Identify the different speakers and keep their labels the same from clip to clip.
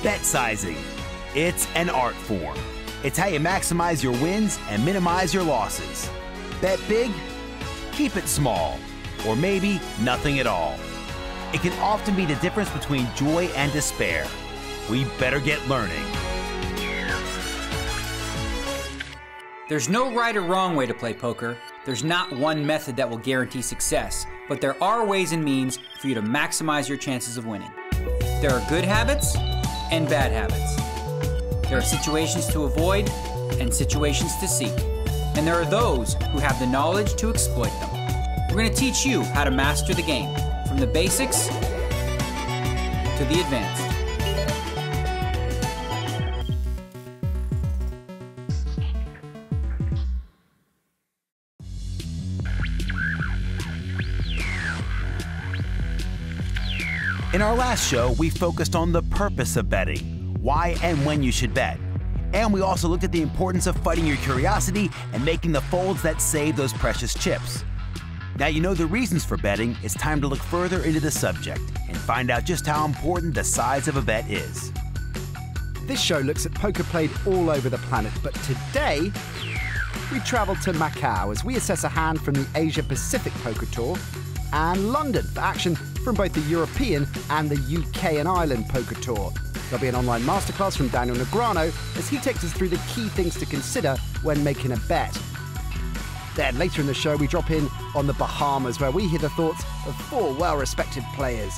Speaker 1: Bet sizing. It's an art form. It's how you maximize your wins and minimize your losses. Bet big, keep it small, or maybe nothing at all. It can often be the difference between joy and despair. We better get learning.
Speaker 2: There's no right or wrong way to play poker. There's not one method that will guarantee success, but there are ways and means for you to maximize your chances of winning. There are good habits and bad habits. There are situations to avoid and situations to seek. And there are those who have the knowledge to exploit them. We're going to teach you how to master the game, from the basics to the advanced.
Speaker 1: In our last show, we focused on the purpose of betting, why and when you should bet. And we also looked at the importance of fighting your curiosity and making the folds that save those precious chips. Now you know the reasons for betting. It's time to look further into the subject and find out just how important the size of a bet is.
Speaker 3: This show looks at poker played all over the planet, but today we travel to Macau as we assess a hand from the Asia Pacific Poker Tour and London for action from both the European and the UK and Ireland Poker Tour. There'll be an online masterclass from Daniel Negreanu as he takes us through the key things to consider when making a bet. Then later in the show, we drop in on the Bahamas, where we hear the thoughts of four well-respected players: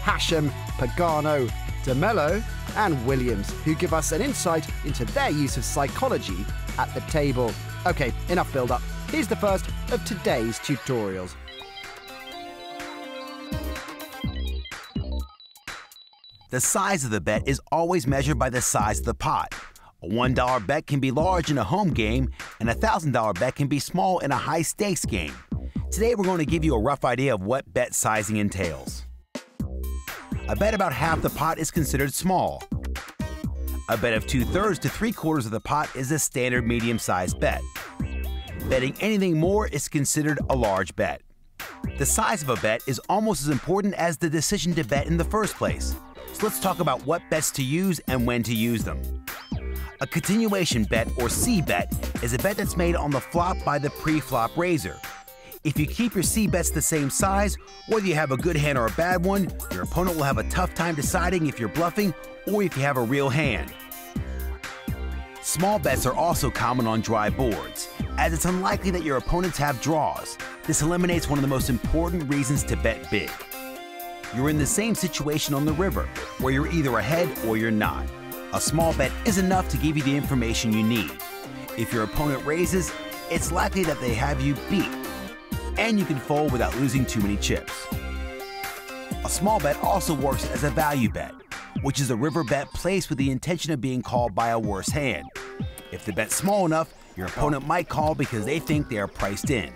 Speaker 3: Hashem, Pagano, DeMello, and Williams, who give us an insight into their use of psychology at the table. Okay, enough build-up. Here's the first of today's tutorials.
Speaker 1: The size of the bet is always measured by the size of the pot. A $1 bet can be large in a home game, and a $1,000 bet can be small in a high-stakes game. Today we're going to give you a rough idea of what bet sizing entails. A bet about half the pot is considered small. A bet of 2/3 to 3/4 of the pot is a standard medium-sized bet. Betting anything more is considered a large bet. The size of a bet is almost as important as the decision to bet in the first place. So let's talk about what bets to use and when to use them. A continuation bet, or C-bet, is a bet that's made on the flop by the pre-flop raiser. If you keep your C-bets the same size, whether you have a good hand or a bad one, your opponent will have a tough time deciding if you're bluffing or if you have a real hand. Small bets are also common on dry boards, as it's unlikely that your opponents have draws. This eliminates one of the most important reasons to bet big. You're in the same situation on the river, where you're either ahead or you're not. A small bet is enough to give you the information you need. If your opponent raises, it's likely that they have you beat, and you can fold without losing too many chips. A small bet also works as a value bet, which is a river bet placed with the intention of being called by a worse hand. If the bet's small enough, your opponent might call because they think they are priced in.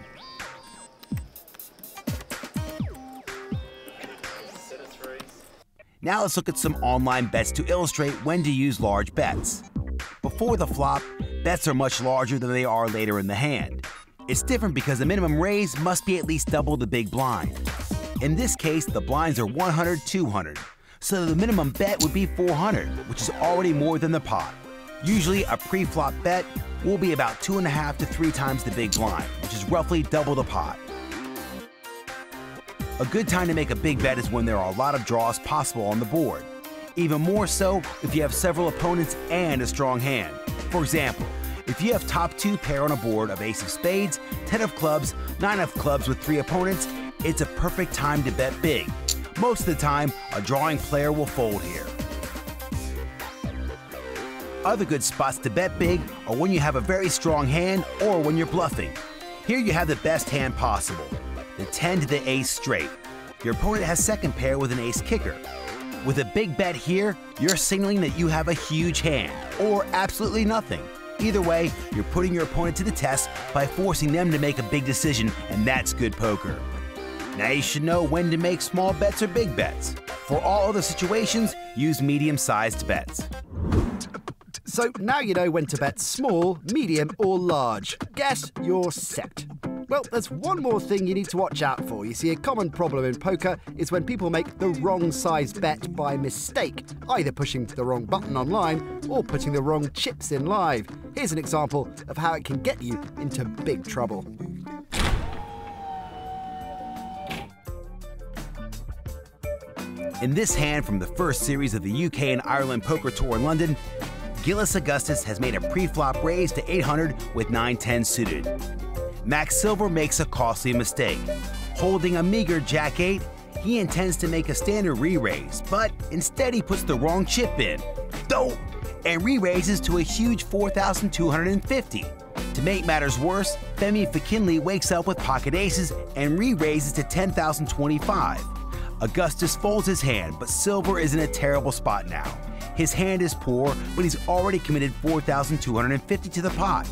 Speaker 1: Now let's look at some online bets to illustrate when to use large bets. Before the flop, bets are much larger than they are later in the hand. It's different because the minimum raise must be at least double the big blind. In this case, the blinds are 100, 200, so the minimum bet would be 400, which is already more than the pot. Usually, a pre-flop bet will be about 2.5 to 3 times the big blind, which is roughly double the pot. A good time to make a big bet is when there are a lot of draws possible on the board. Even more so if you have several opponents and a strong hand. For example, if you have top 2 pair on a board of ace of spades, 10 of clubs, 9 of clubs with 3 opponents, it's a perfect time to bet big. Most of the time, a drawing player will fold here. Other good spots to bet big are when you have a very strong hand or when you're bluffing. Here you have the best hand possible, the 10 to the ace straight. Your opponent has second pair with an ace kicker. With a big bet here, you're signaling that you have a huge hand, or absolutely nothing. Either way, you're putting your opponent to the test by forcing them to make a big decision, and that's good poker. Now you should know when to make small bets or big bets. For all other situations, use medium-sized bets.
Speaker 3: So now you know when to bet small, medium, or large. Guess you're set. Well, there's one more thing you need to watch out for. You see, a common problem in poker is when people make the wrong size bet by mistake, either pushing the wrong button online or putting the wrong chips in live. Here's an example of how it can get you into big trouble.
Speaker 1: In this hand from the first series of the UK and Ireland Poker Tour in London, Gillis Augustus has made a pre-flop raise to 800 with 9-10 suited. Max Silver makes a costly mistake. Holding a meager Jack-8, he intends to make a standard re-raise, but instead he puts the wrong chip in. Dope! And re-raises to a huge 4,250. To make matters worse, Femi Fakinli wakes up with pocket aces and re-raises to 10,025. Augustus folds his hand, but Silver is in a terrible spot now. His hand is poor, but he's already committed 4,250 to the pot.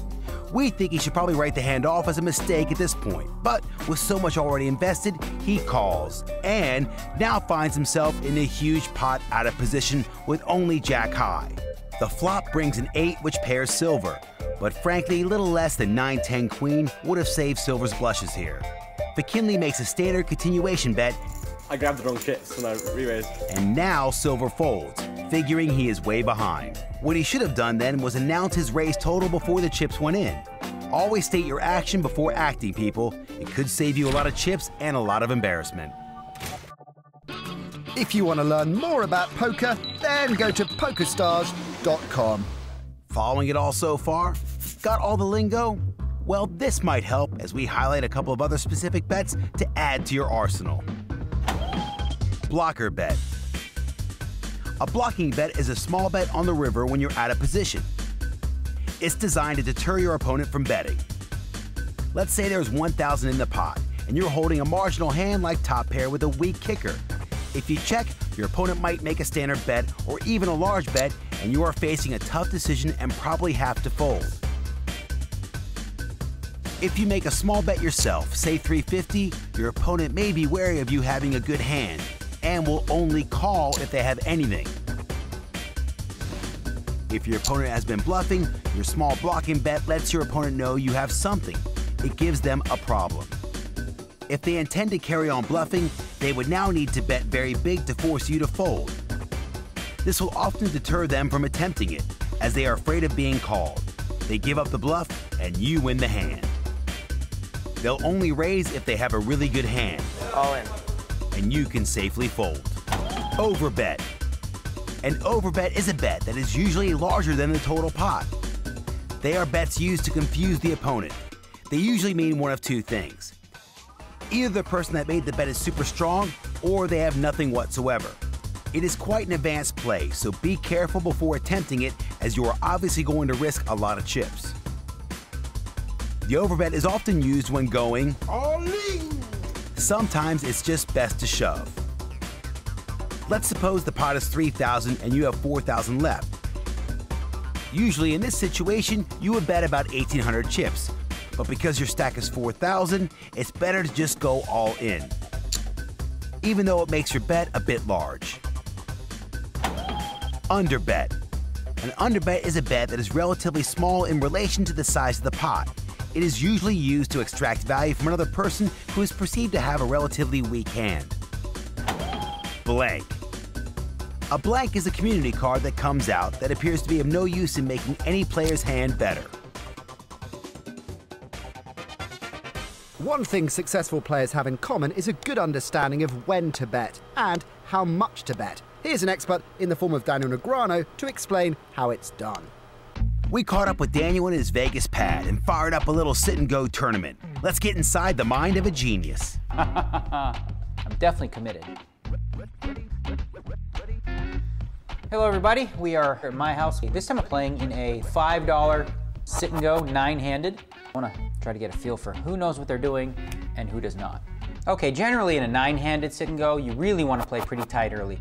Speaker 1: We think he should probably write the hand off as a mistake at this point, but with so much already invested, he calls, and now finds himself in a huge pot out of position with only Jack high. The flop brings an 8 which pairs Silver, but frankly little less than 9-10 queen would have saved Silver's blushes here. Fakinli makes a standard continuation bet.
Speaker 4: I grabbed the wrong chips when I re-raised.
Speaker 1: And now Silver folds, figuring he is way behind. What he should have done then was announce his raise total before the chips went in. Always state your action before acting, people. It could save you a lot of chips and a lot of embarrassment.
Speaker 3: If you want to learn more about poker, then go to PokerStars.com.
Speaker 1: Following it all so far? Got all the lingo? Well, this might help as we highlight a couple of other specific bets to add to your arsenal. Blocker bet. A blocking bet is a small bet on the river when you're out of position. It's designed to deter your opponent from betting. Let's say there's 1,000 in the pot, and you're holding a marginal hand like top pair with a weak kicker. If you check, your opponent might make a standard bet or even a large bet, and you are facing a tough decision and probably have to fold. If you make a small bet yourself, say 350, your opponent may be wary of you having a good hand and will only call if they have anything. If your opponent has been bluffing, your small blocking bet lets your opponent know you have something. It gives them a problem. If they intend to carry on bluffing, they would now need to bet very big to force you to fold. This will often deter them from attempting it, as they are afraid of being called. They give up the bluff, and you win the hand. They'll only raise if they have a really good hand.
Speaker 4: All in.
Speaker 1: And you can safely fold. Overbet. An overbet is a bet that is usually larger than the total pot. They are bets used to confuse the opponent. They usually mean one of two things. Either the person that made the bet is super strong, or they have nothing whatsoever. It is quite an advanced play, so be careful before attempting it, as you are obviously going to risk a lot of chips. The overbet is often used when going all in. Sometimes it's just best to shove. Let's suppose the pot is 3,000 and you have 4,000 left. Usually in this situation, you would bet about 1,800 chips, but because your stack is 4,000, it's better to just go all in, even though it makes your bet a bit large. Underbet. An underbet is a bet that is relatively small in relation to the size of the pot. It is usually used to extract value from another person who is perceived to have a relatively weak hand. Blank. A blank is a community card that comes out that appears to be of no use in making any player's hand better.
Speaker 3: One thing successful players have in common is a good understanding of when to bet and how much to bet. Here's an expert in the form of Daniel Negreanu to explain how it's done.
Speaker 1: We caught up with Daniel in his Vegas pad and fired up a little sit-and-go tournament. Let's get inside the mind of a genius.
Speaker 2: I'm definitely committed. Hello everybody, we are at my house. This time I'm playing in a $5 sit-and-go 9-handed. I want to try to get a feel for who knows what they're doing and who does not. Okay, generally in a 9-handed sit-and-go, you really want to play pretty tight early.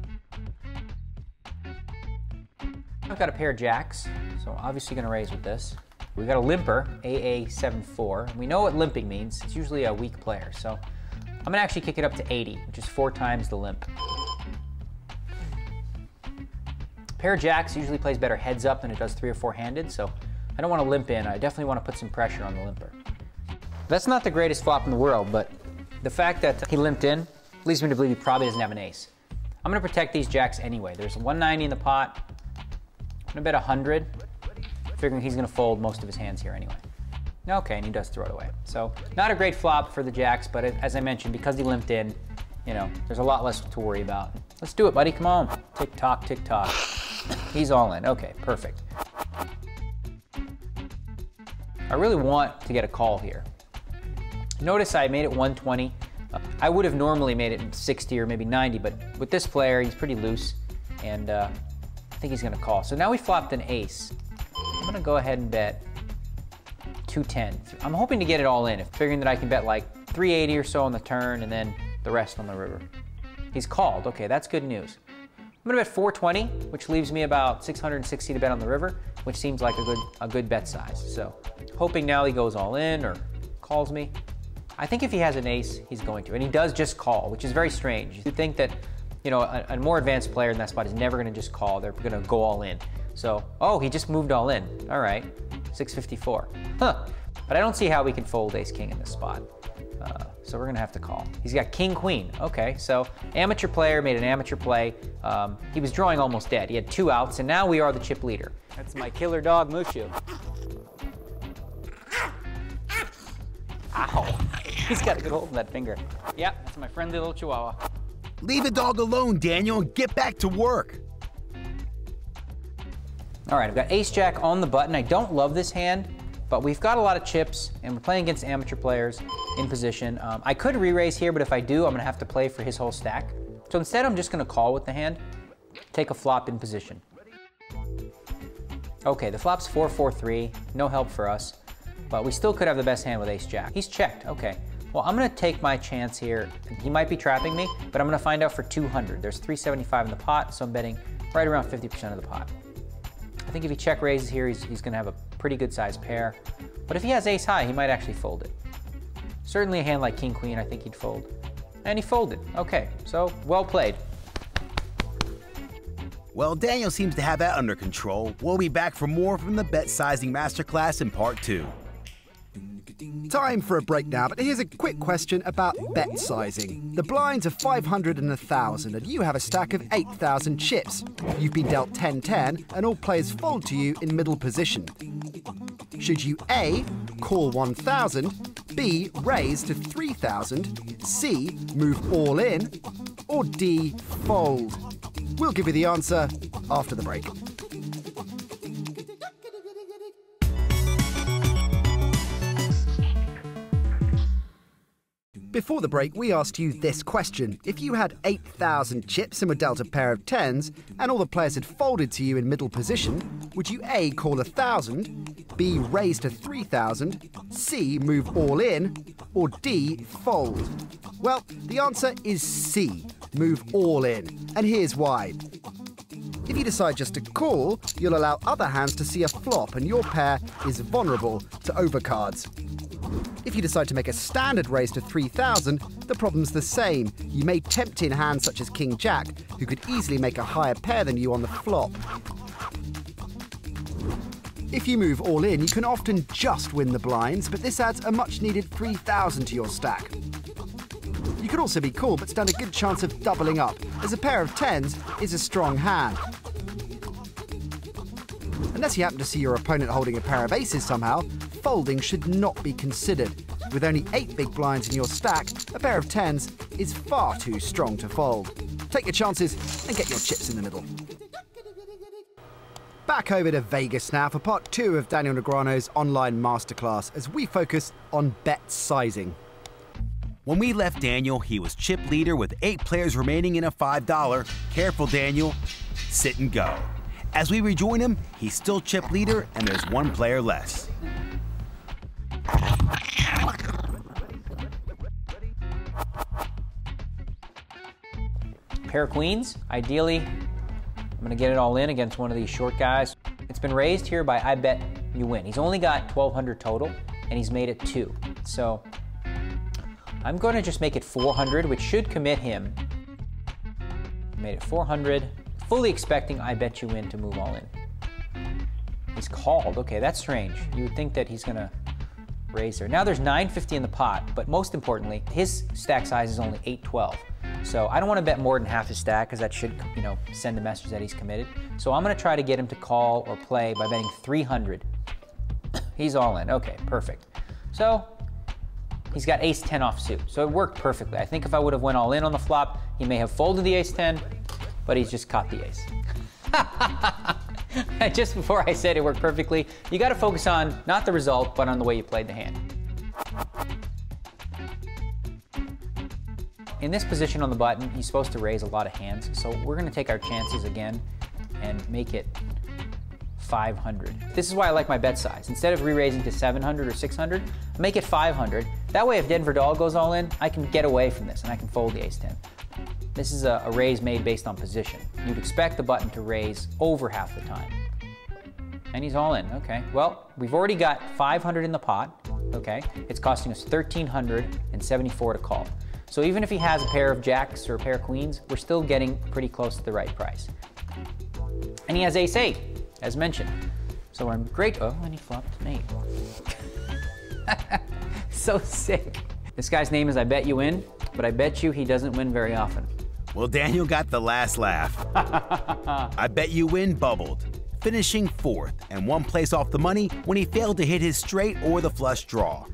Speaker 2: I've got a pair of jacks, so obviously going to raise with this. We've got a limper, AA74. We know what limping means. It's usually a weak player, so I'm going to actually kick it up to 80, which is 4 times the limp. A pair of jacks usually plays better heads up than it does 3 or 4 handed, so I don't want to limp in. I definitely want to put some pressure on the limper. That's not the greatest flop in the world, but the fact that he limped in leads me to believe he probably doesn't have an ace. I'm gonna protect these jacks anyway. There's 190 in the pot. I'm gonna bet 100, figuring he's gonna fold most of his hands here anyway. Okay, and he does throw it away. So not a great flop for the jacks, but as I mentioned, because he limped in, you know, there's a lot less to worry about. Let's do it, buddy, come on. Tick tock, tick tock. He's all in, okay, perfect. I really want to get a call here. Notice I made it 120. I would have normally made it 60 or maybe 90, but with this player, he's pretty loose, and I think he's gonna call. So now we flopped an ace. I'm gonna go ahead and bet 210. I'm hoping to get it all in, figuring that I can bet like 380 or so on the turn and then the rest on the river. He's called, okay, that's good news. I'm gonna bet 420, which leaves me about 660 to bet on the river, which seems like a good bet size. So hoping now he goes all in or calls me. I think if he has an ace, he's going to, and he does just call, which is very strange. You'd think that, you know, a more advanced player in that spot is never gonna just call, they're gonna go all in. So, oh, he just moved all in. All right, 654. Huh, but I don't see how we can fold ace-king in this spot. So we're gonna have to call. He's got king-queen, okay, so amateur player made an amateur play. He was drawing almost dead. He had 2 outs, and now we are the chip leader. That's my killer dog, Mushu. Ow, he's got a good hold on that finger. Yeah, that's my friendly little Chihuahua.
Speaker 1: Leave the dog alone, Daniel, and get back to work.
Speaker 2: All right, I've got ace-jack on the button. I don't love this hand, but we've got a lot of chips, and we're playing against amateur players in position. I could re-raise here, but if I do, I'm gonna have to play for his whole stack. So instead, I'm just gonna call with the hand, take a flop in position. Okay, the flop's 4-4-3, no help for us, but we still could have the best hand with ace-jack. He's checked, okay. Well, I'm gonna take my chance here. He might be trapping me, but I'm gonna find out for 200. There's 375 in the pot, so I'm betting right around 50% of the pot. I think if he check raises here, he's gonna have a pretty good sized pair. But if he has ace high, he might actually fold it. Certainly a hand like king queen, I think he'd fold. And he folded, okay, so well played.
Speaker 1: Well, Daniel seems to have that under control. We'll be back for more from the Bet Sizing Masterclass in Part 2.
Speaker 3: Time for a break now, but here's a quick question about bet sizing. The blinds are 500 and 1,000, and you have a stack of 8,000 chips. You've been dealt 10-10, and all players fold to you in middle position. Should you A, call 1,000, B, raise to 3,000, C, move all in, or D, fold? We'll give you the answer after the break. Before the break, we asked you this question. If you had 8,000 chips and were dealt a pair of 10s, and all the players had folded to you in middle position, would you A, call 1,000, B, raise to 3,000, C, move all in, or D, fold? Well, the answer is C, move all in, and here's why. If you decide just to call, you'll allow other hands to see a flop, and your pair is vulnerable to overcards. If you decide to make a standard raise to 3,000, the problem's the same. You may tempt in hands such as King Jack, who could easily make a higher pair than you on the flop. If you move all in, you can often just win the blinds, but this adds a much-needed 3,000 to your stack. You could also be called, but stand a good chance of doubling up, as a pair of 10s is a strong hand. Unless you happen to see your opponent holding a pair of aces somehow, folding should not be considered. With only 8 big blinds in your stack, a pair of 10s is far too strong to fold. Take your chances and get your chips in the middle. Back over to Vegas now for part 2 of Daniel Negreanu's online masterclass as we focus on bet sizing.
Speaker 1: When we left Daniel, he was chip leader with 8 players remaining in a $5. Careful, Daniel. Sit and go. As we rejoin him, he's still chip leader and there's 1 player less.
Speaker 2: Pair of queens, ideally, I'm gonna get it all in against one of these short guys. It's been raised here by I bet you win. He's only got 1,200 total and he's made it 2. So I'm gonna just make it 400, which should commit him. Made it 400, fully expecting I bet you win to move all in. He's called, okay, that's strange. You would think that he's gonna raise there. Now there's 950 in the pot, but most importantly, his stack size is only 812. So I don't want to bet more than half his stack because that should, send a message that he's committed. So I'm going to try to get him to call or play by betting 300. He's all in. Okay, perfect. So he's got ace-10 offsuit, so it worked perfectly. I think if I would have went all in on the flop, he may have folded the ace-10, but he's just caught the ace. Just before I said it worked perfectly, you got to focus on not the result, but on the way you played the hand. In this position on the button, he's supposed to raise a lot of hands, so we're going to take our chances again and make it 500. This is why I like my bet size. Instead of re-raising to 700 or 600, make it 500. That way, if Denver Dahl goes all in, I can get away from this and I can fold the ace-10. This is a raise made based on position. You'd expect the button to raise over half the time. And he's all in, okay. Well, we've already got 500 in the pot, okay. It's costing us 1,374 to call. So even if he has a pair of jacks or a pair of queens, we're still getting pretty close to the right price. And he has ace-8, as mentioned. So we're in great, oh, and he flopped an 8. So sick. This guy's name is I Bet You Win, but I bet you he doesn't win very often.
Speaker 1: Well, Daniel got the last laugh. I Bet You Win bubbled, finishing 4th and 1 place off the money when he failed to hit his straight or the flush draw.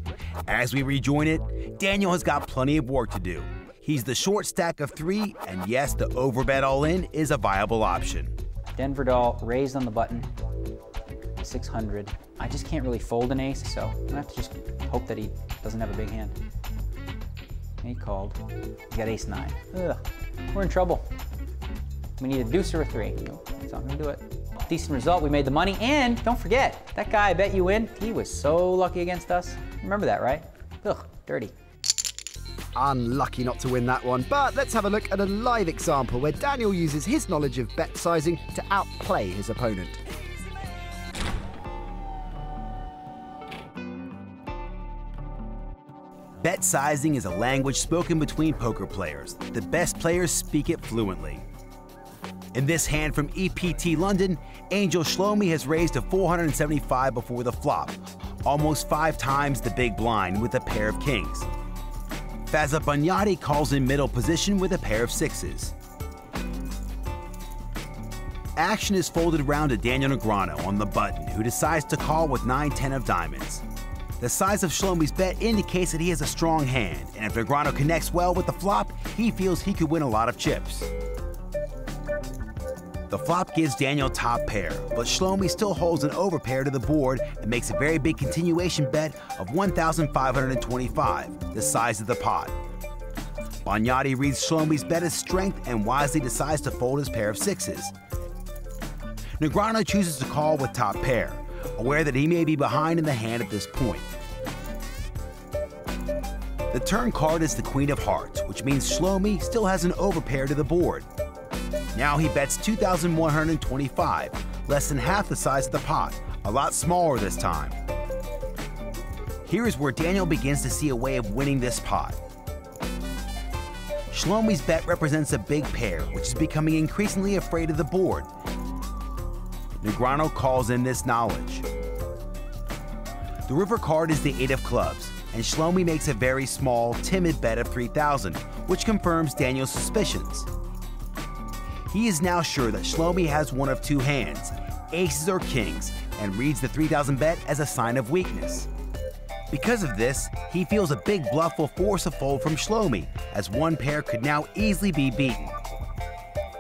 Speaker 1: As we rejoin it, Daniel has got plenty of work to do. He's the short stack of 3, and yes, the overbet all-in is a viable option.
Speaker 2: Denver Dahl raised on the button, 600. I just can't really fold an ace, so I'm gonna have to just hope that he doesn't have a big hand. He called. He got ace-9. Ugh, we're in trouble. We need a deuce or a 3. Nope, that's not gonna do it. Decent result, we made the money, and don't forget, that guy I Bet You Win, he was so lucky against us. Remember that, right? Ugh, dirty.
Speaker 3: Unlucky not to win that one, but let's have a look at a live example where Daniel uses his knowledge of bet sizing to outplay his opponent.
Speaker 1: Bet sizing is a language spoken between poker players. The best players speak it fluently. In this hand from EPT London, Angel Shlomi has raised to 475 before the flop, almost 5 times the big blind with a pair of kings. Fazza Banyati calls in middle position with a pair of 6s. Action is folded around to Daniel Negreanu on the button, who decides to call with 9-10 of diamonds. The size of Shlomi's bet indicates that he has a strong hand, and if Negreanu connects well with the flop, he feels he could win a lot of chips. The flop gives Daniel top pair, but Shlomi still holds an overpair to the board and makes a very big continuation bet of 1,525, the size of the pot. Banyati reads Shlomi's bet as strength and wisely decides to fold his pair of 6s. Negreanu chooses to call with top pair, aware that he may be behind in the hand at this point. The turn card is the Queen of Hearts, which means Shlomi still has an overpair to the board. Now he bets 2,125, less than half the size of the pot, a lot smaller this time. Here is where Daniel begins to see a way of winning this pot. Shlomi's bet represents a big pair, which is becoming increasingly afraid of the board. Negreanu calls in this knowledge. The river card is the 8 of clubs, and Shlomi makes a very small, timid bet of 3,000, which confirms Daniel's suspicions. He is now sure that Shlomi has one of 2 hands, aces or kings, and reads the 3,000 bet as a sign of weakness. Because of this, he feels a big bluff will force a fold from Shlomi, as one pair could now easily be beaten.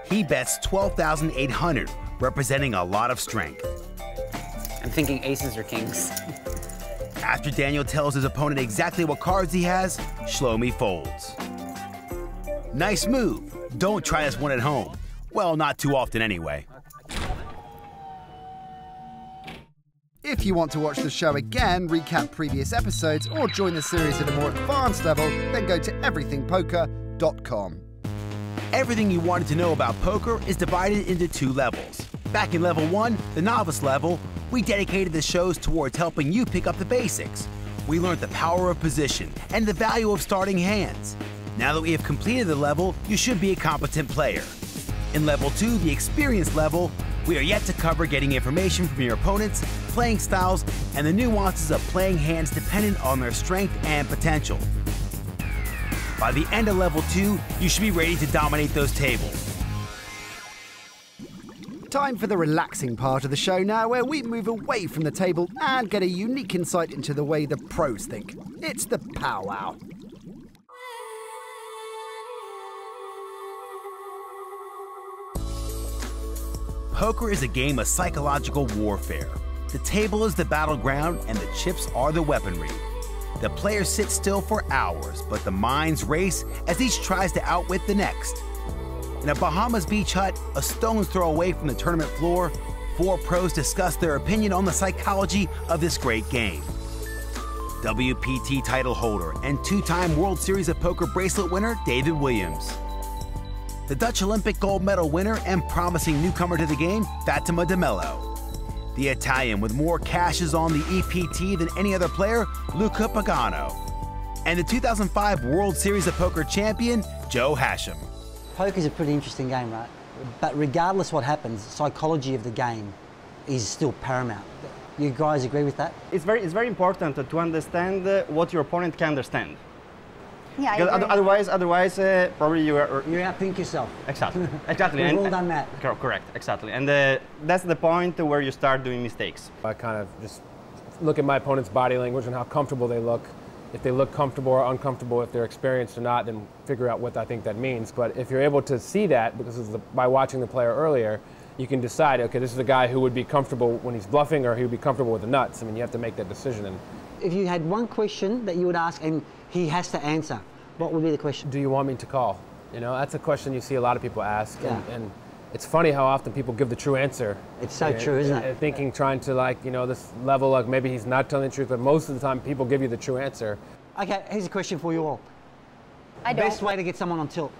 Speaker 1: He bets 12,800, representing a lot of strength.
Speaker 5: I'm thinking aces or kings.
Speaker 1: After Daniel tells his opponent exactly what cards he has, Shlomi folds. Nice move. Don't try this one at home. Well, not too often anyway.
Speaker 3: If you want to watch the show again, recap previous episodes, or join the series at a more advanced level, then go to everythingpoker.com.
Speaker 1: Everything you wanted to know about poker is divided into 2 levels. Back in level 1, the novice level, we dedicated the shows towards helping you pick up the basics. We learned the power of position and the value of starting hands. Now that we have completed the level, you should be a competent player. In level 2, the experienced level, We are yet to cover getting information from your opponents, playing styles, and the nuances of playing hands dependent on their strength and potential. By the end of level 2, you should be ready to dominate those tables.
Speaker 3: Time for the relaxing part of the show now, where we move away from the table and get a unique insight into the way the pros think. It's the powwow.
Speaker 1: Poker is a game of psychological warfare. The table is the battleground and the chips are the weaponry. The players sit still for hours, but the minds race as each tries to outwit the next. In a Bahamas beach hut, a stone's throw away from the tournament floor, 4 pros discuss their opinion on the psychology of this great game. WPT title holder and 2-time World Series of Poker bracelet winner David Williams. The Dutch Olympic gold medal winner and promising newcomer to the game, Fatima de Mello. The Italian with more cashes on the EPT than any other player, Luca Pagano. And the 2005 World Series of Poker champion, Joe Hashim.
Speaker 6: Poker's a pretty interesting game, right? But regardless what happens, psychology of the game is still paramount. You guys agree with that?
Speaker 4: It's very important to understand what your opponent can understand.
Speaker 7: Yeah, I
Speaker 4: Because
Speaker 7: agree.
Speaker 4: otherwise, probably you are.
Speaker 6: You outthink yourself.
Speaker 4: Exactly.
Speaker 6: We've all done that.
Speaker 4: Correct. Exactly. And that's the point where you start doing mistakes.
Speaker 8: I kind of just look at my opponent's body language and how comfortable they look. If they look comfortable or uncomfortable, if they're experienced or not, then figure out what I think that means. But if you're able to see that, because by watching the player earlier, you can decide, okay, this is a guy who would be comfortable when he's bluffing, or he would be comfortable with the nuts. I mean, you have to make that decision. And
Speaker 6: If you had one question that you would ask and he has to answer, what would be the question?
Speaker 8: do you want me to call? You know, that's a question you see a lot of people ask.
Speaker 6: Yeah.
Speaker 8: And it's funny how often people give the true answer.
Speaker 6: It's so true, isn't it?
Speaker 8: Thinking, trying to, like, you know, this level, like maybe he's not telling the truth, but most of the time people give you the true answer.
Speaker 6: Okay, here's a question for you all.
Speaker 7: I don't.
Speaker 6: Best way to get someone on tilt?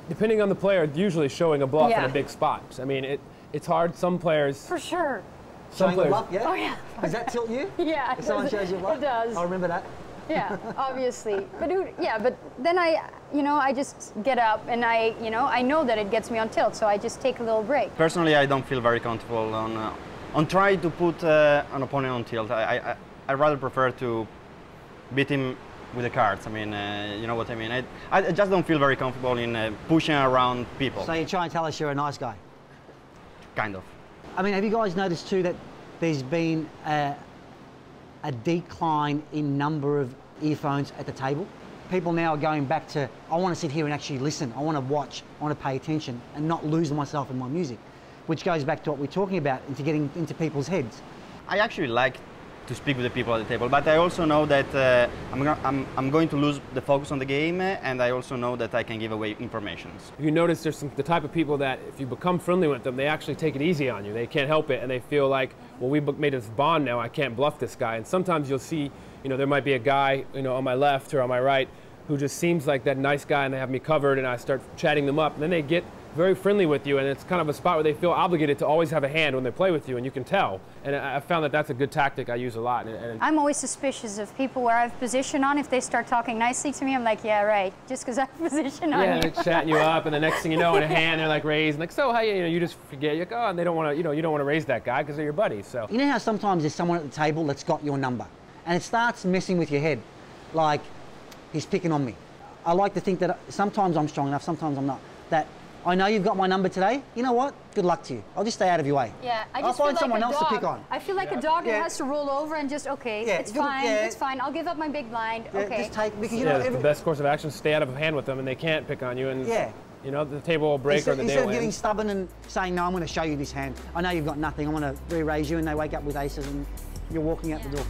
Speaker 8: Depending on the player, usually showing a bluff in
Speaker 7: Yeah.
Speaker 8: a big spot. I mean, it's hard. Some players,
Speaker 7: For sure.
Speaker 8: some
Speaker 6: Showing a
Speaker 8: players,
Speaker 6: bluff, yeah?
Speaker 7: Oh, yeah.
Speaker 6: Does that tilt you?
Speaker 7: Yeah.
Speaker 6: If someone shows you a bluff?
Speaker 7: It does.
Speaker 6: I'll remember that.
Speaker 7: Yeah, obviously. But but then I just get up and I know that it gets me on tilt, so I just take a little break.
Speaker 4: Personally, I don't feel very comfortable on trying to put an opponent on tilt. I rather prefer to beat him with the cards. I mean, you know what I mean? I just don't feel very comfortable in pushing around people.
Speaker 6: So you try and tell us you're a nice guy.
Speaker 4: Kind of.
Speaker 6: I mean, have you guys noticed too that there's been a decline in number of earphones at the table? People now are going back to, I want to sit here and actually listen, I want to watch, I want to pay attention and not lose myself in my music, which goes back to what we're talking about, into getting into people's heads.
Speaker 4: I actually like to speak with the people at the table, but I also know that I'm going to lose the focus on the game, and I also know that I can give away information.
Speaker 8: you notice there's the type of people that if you become friendly with them, they actually take it easy on you. They can't help it, and they feel like, well, we made this bond now, I can't bluff this guy. And sometimes you'll see, you know, there might be a guy, you know, on my left or on my right who just seems like that nice guy, and they have me covered, and I start chatting them up, and then they get very friendly with you, and it's kind of a spot where they feel obligated to always have a hand when they play with you, and you can tell. And I found that that's a good tactic I use a lot. And
Speaker 7: I'm always suspicious of people where I have position on. If they start talking nicely to me, I'm like, yeah, right. Just because I have position on
Speaker 8: yeah,
Speaker 7: you.
Speaker 8: they're chatting you up, and the next thing you know, in a hand, they're like raised, and like, so how you know, you just forget, you're like, oh, and they don't want to, you know, you don't want to raise that guy because they're your buddies. So
Speaker 6: You know how sometimes there's someone at the table that's got your number and it starts messing with your head, like he's picking on me. I like to think that sometimes I'm strong enough, sometimes I'm not, that I know you've got my number today. You know what? Good luck to you. I'll just stay out of your way.
Speaker 7: Yeah, I
Speaker 6: I'll
Speaker 7: just
Speaker 6: find
Speaker 7: feel
Speaker 6: someone
Speaker 7: like a
Speaker 6: else
Speaker 7: dog.
Speaker 6: to pick on.
Speaker 7: I feel like a dog that
Speaker 6: Yeah.
Speaker 7: has to roll over and just, okay,
Speaker 6: Yeah,
Speaker 7: it's
Speaker 6: good-
Speaker 7: fine,
Speaker 6: yeah.
Speaker 7: it's fine. I'll give up my big blind.
Speaker 6: Yeah,
Speaker 7: Okay.
Speaker 6: just take, because you
Speaker 8: yeah,
Speaker 6: know,
Speaker 8: that's the best course of action. Stay out of a hand with them, and they can't pick on you. And
Speaker 6: Yeah.
Speaker 8: you know, the table will break or the day
Speaker 6: instead
Speaker 8: will
Speaker 6: of getting
Speaker 8: end.
Speaker 6: stubborn and saying, no, I'm going to show you this hand. I know you've got nothing. I want to re-raise you, and they wake up with aces and you're walking out the door.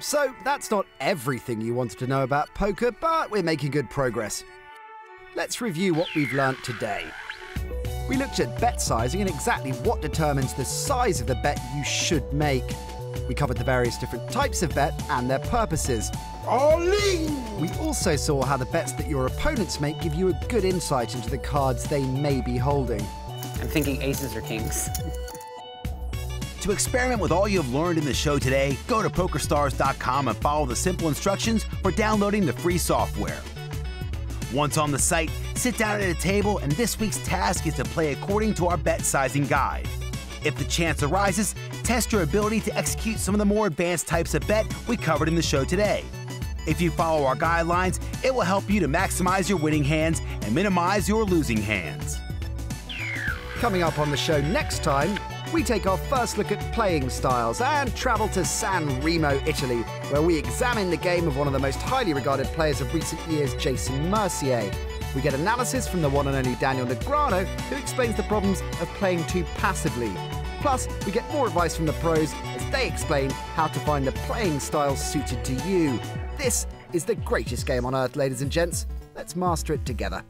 Speaker 3: So that's not everything you wanted to know about poker, but we're making good progress. Let's review what we've learnt today. We looked at bet sizing and exactly what determines the size of the bet you should make. We covered the various different types of bet and their purposes. We also saw how the bets that your opponents make give you a good insight into the cards they may be holding.
Speaker 5: I'm thinking aces or kings.
Speaker 1: To experiment with all you have learned in the show today, go to PokerStars.com and follow the simple instructions for downloading the free software. Once on the site, sit down at a table, and this week's task is to play according to our bet sizing guide. If the chance arises, test your ability to execute some of the more advanced types of bet we covered in the show today. If you follow our guidelines, it will help you to maximize your winning hands and minimize your losing hands.
Speaker 3: Coming up on the show next time, we take our first look at playing styles and travel to San Remo, Italy, where we examine the game of one of the most highly regarded players of recent years, Jason Mercier. We get analysis from the one and only Daniel Negreanu, who explains the problems of playing too passively. Plus, we get more advice from the pros as they explain how to find the playing style suited to you. This is the greatest game on earth, ladies and gents. Let's master it together.